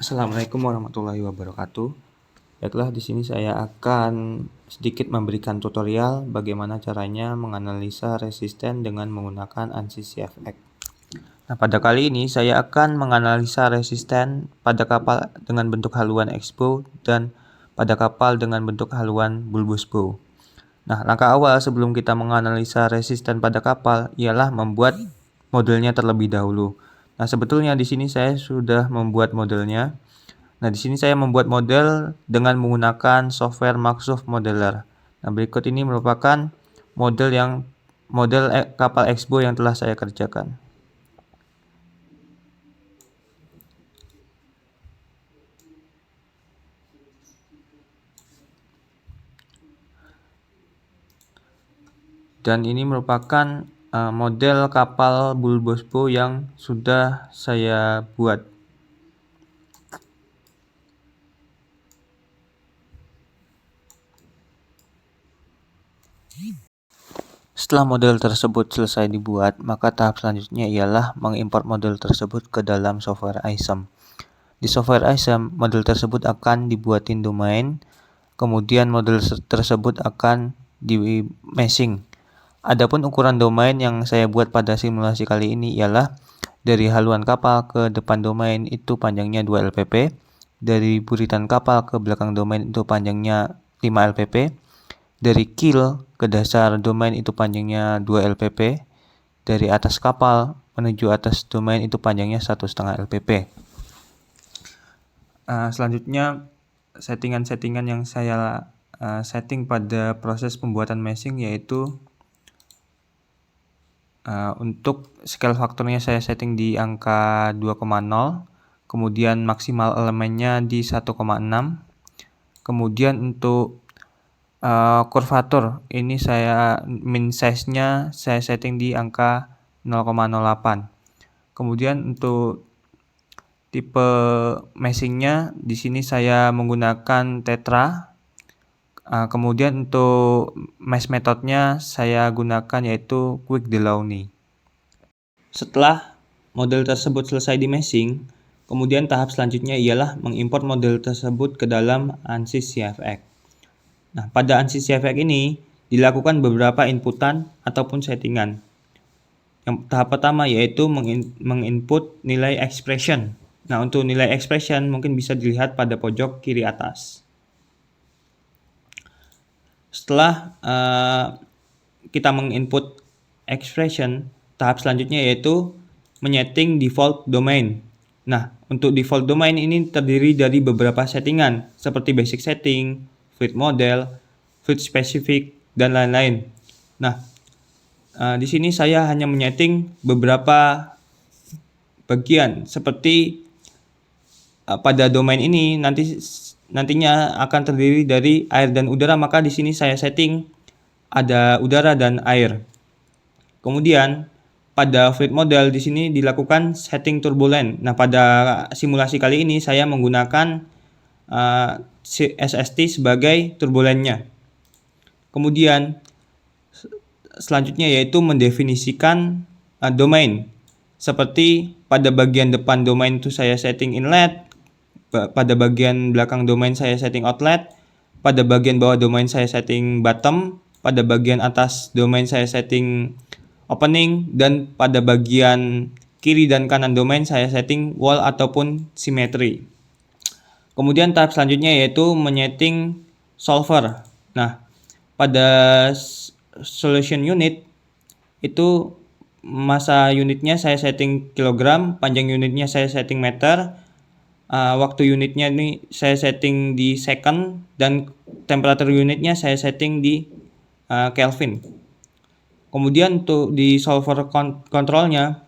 Assalamualaikum warahmatullahi wabarakatuh. Baiklah, di sini saya akan sedikit memberikan tutorial bagaimana caranya menganalisa resisten dengan menggunakan ANSYS CFX. Nah, pada kali ini saya akan menganalisa resisten pada kapal dengan bentuk haluan X-bow dan pada kapal dengan bentuk haluan bulbous bow. Nah, langkah awal sebelum kita menganalisa resisten pada kapal ialah membuat modelnya terlebih dahulu. Nah, sebetulnya di sini saya sudah membuat modelnya. Nah, di sini saya membuat model dengan menggunakan software Microsoft Modeler. Nah, berikut ini merupakan model kapal X-bow yang telah saya kerjakan. Dan ini merupakan model kapal bulbous bow yang sudah saya buat. Setelah model tersebut selesai dibuat, maka tahap selanjutnya ialah mengimport model tersebut ke dalam software iSum. Di software iSum, model tersebut akan dibuatin domain, kemudian model tersebut akan di meshing. Adapun ukuran domain yang saya buat pada simulasi kali ini ialah dari haluan kapal ke depan domain itu panjangnya 2 lpp, dari buritan kapal ke belakang domain itu panjangnya 5 lpp, dari keel ke dasar domain itu panjangnya 2 lpp, dari atas kapal menuju atas domain itu panjangnya 1,5 lpp. Selanjutnya settingan-settingan yang saya setting pada proses pembuatan meshing yaitu untuk scale faktornya saya setting di angka 2,0, kemudian maksimal elemennya di 1,6, kemudian untuk kurvatur ini min size-nya saya setting di angka 0,08. Kemudian untuk tipe meshing-nya di sini saya menggunakan tetra. Kemudian untuk mesh metodenya saya gunakan yaitu Quick Delaunay. Setelah model tersebut selesai di meshing, kemudian tahap selanjutnya ialah mengimport model tersebut ke dalam ANSYS CFX. Nah, pada ANSYS CFX ini dilakukan beberapa inputan ataupun settingan. Yang tahap pertama yaitu menginput nilai expression. Nah, untuk nilai expression mungkin bisa dilihat pada pojok kiri atas. Setelah kita menginput expression, tahap selanjutnya yaitu menyeting default domain. Nah, untuk default domain ini terdiri dari beberapa settingan seperti basic setting, fluid model, fluid specific, dan lain-lain. Nah, di sini saya hanya menyeting beberapa bagian seperti pada domain ini nantinya akan terdiri dari air dan udara, maka di sini saya setting ada udara dan air. Kemudian pada fluid model di sini dilakukan setting turbulent. Nah, pada simulasi kali ini saya menggunakan SST sebagai turbulennya. Kemudian selanjutnya yaitu mendefinisikan domain. Seperti pada bagian depan domain itu saya setting inlet, pada bagian belakang domain saya setting outlet, pada bagian bawah domain saya setting bottom, pada bagian atas domain saya setting opening, dan pada bagian kiri dan kanan domain saya setting wall ataupun symmetry. Kemudian tahap selanjutnya yaitu menyeting solver. Nah, pada solution unit itu masa unitnya saya setting kilogram, panjang unitnya saya setting meter, waktu unitnya ini saya setting di second, dan temperatur unitnya saya setting di Kelvin. Kemudian untuk di solver kontrolnya,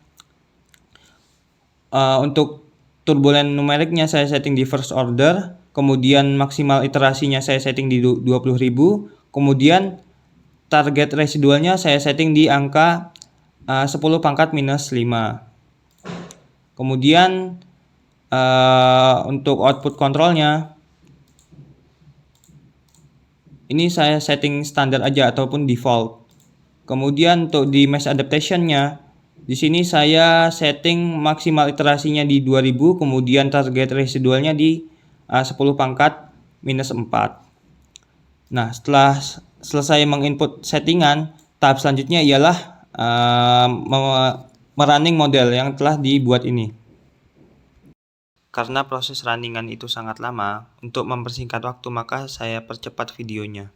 untuk turbulent numeriknya saya setting di first order, kemudian maksimal iterasinya saya setting di 20.000, kemudian target residualnya saya setting di angka 10 pangkat minus 5. Kemudian untuk output kontrolnya ini saya setting standar aja ataupun default. Kemudian untuk di mesh adaptationnya Di sini saya setting maksimal iterasinya di 2000, kemudian target residualnya di 10 pangkat minus 4. Nah, setelah selesai menginput settingan, tahap selanjutnya ialah merunning model yang telah dibuat ini. Karena proses runningan itu sangat lama, untuk mempersingkat waktu maka saya percepat videonya.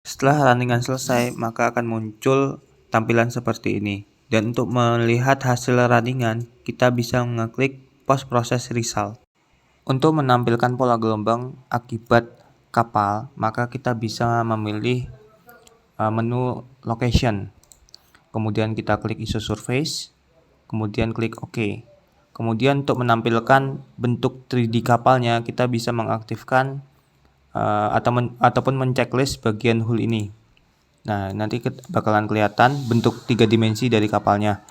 Setelah runningan selesai, maka akan muncul tampilan seperti ini. Dan untuk melihat hasil runningan, kita bisa mengeklik post process result. Untuk menampilkan pola gelombang akibat kapal, maka kita bisa memilih menu location. Kemudian kita klik ISO surface, kemudian klik OK. Kemudian untuk menampilkan bentuk 3D kapalnya, kita bisa mengaktifkan ataupun menceklis bagian hull ini. Nah, nanti bakalan kelihatan bentuk 3 dimensi dari kapalnya.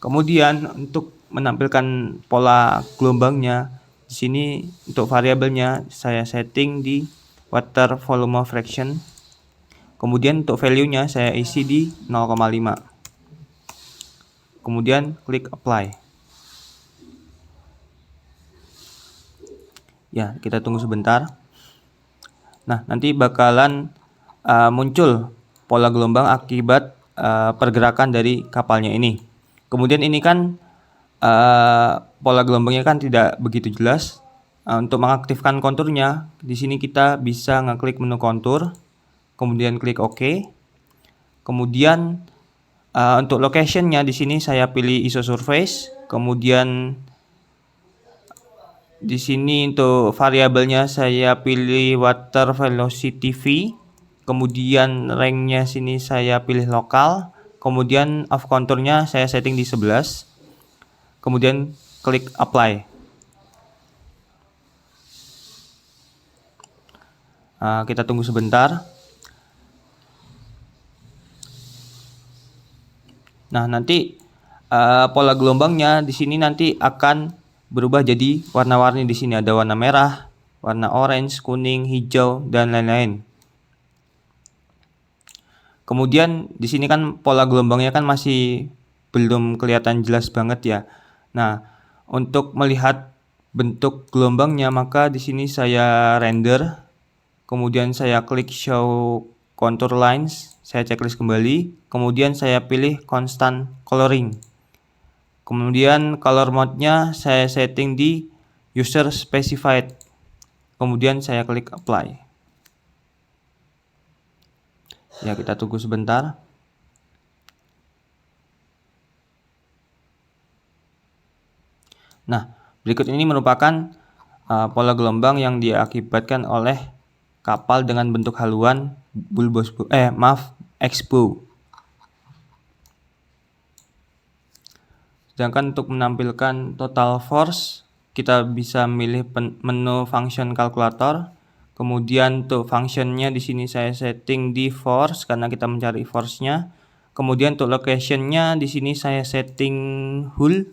Kemudian untuk menampilkan pola gelombangnya, di sini untuk variabelnya saya setting di water volume fraction. Kemudian untuk value-nya saya isi di 0,5. Kemudian klik apply. Ya, kita tunggu sebentar. Nah, nanti bakalan muncul pola gelombang akibat pergerakan dari kapalnya ini. Kemudian ini kan pola gelombangnya kan tidak begitu jelas. Untuk mengaktifkan konturnya, di sini kita bisa ngeklik menu kontur, kemudian klik OK. Kemudian untuk locationnya di sini saya pilih ISO surface, kemudian di sini untuk variabelnya saya pilih water velocity V, kemudian ranknya sini saya pilih lokal, kemudian off contournya saya setting di 11, kemudian klik apply. Kita tunggu sebentar. Nah, nanti pola gelombangnya di sini nanti akan berubah jadi warna-warni. Di sini ada warna merah, warna orange, kuning, hijau, dan lain-lain. Kemudian di sini kan pola gelombangnya kan masih belum kelihatan jelas banget ya. Nah, untuk melihat bentuk gelombangnya maka di sini saya render, kemudian saya klik show contour lines, saya checklist kembali, kemudian saya pilih constant coloring. Kemudian color mode-nya saya setting di user specified. Kemudian saya klik apply. Ya, kita tunggu sebentar. Nah, berikut ini merupakan pola gelombang yang diakibatkan oleh kapal dengan bentuk haluan X-bow. Sedangkan untuk menampilkan total force, kita bisa milih menu function calculator. Kemudian untuk functionnya di sini saya setting di force karena kita mencari force-nya. Kemudian untuk location-nya di sini saya setting hull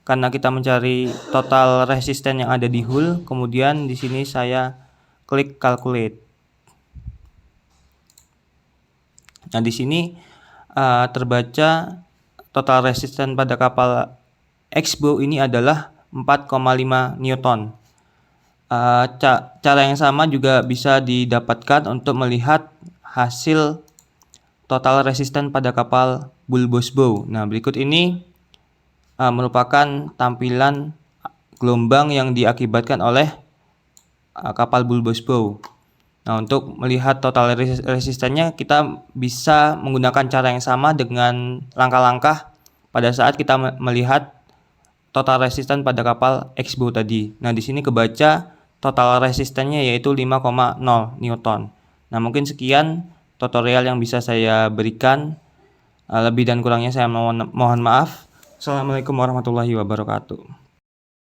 karena kita mencari total resisten yang ada di hull. Kemudian di sini saya klik calculate. Nah, di sini terbaca total resisten pada kapal X-bow ini adalah 4,5 Newton. Cara yang sama juga bisa didapatkan untuk melihat hasil total resisten pada kapal bulbous bow. Nah, berikut ini merupakan tampilan gelombang yang diakibatkan oleh kapal bulbous bow. Nah, untuk melihat total resistannya kita bisa menggunakan cara yang sama dengan langkah-langkah pada saat kita melihat total resisten pada kapal X-Bow tadi. Nah, di sini kebaca total resistannya yaitu 5,0 Newton. Nah, mungkin sekian tutorial yang bisa saya berikan. Lebih dan kurangnya saya mohon maaf. Assalamualaikum warahmatullahi wabarakatuh.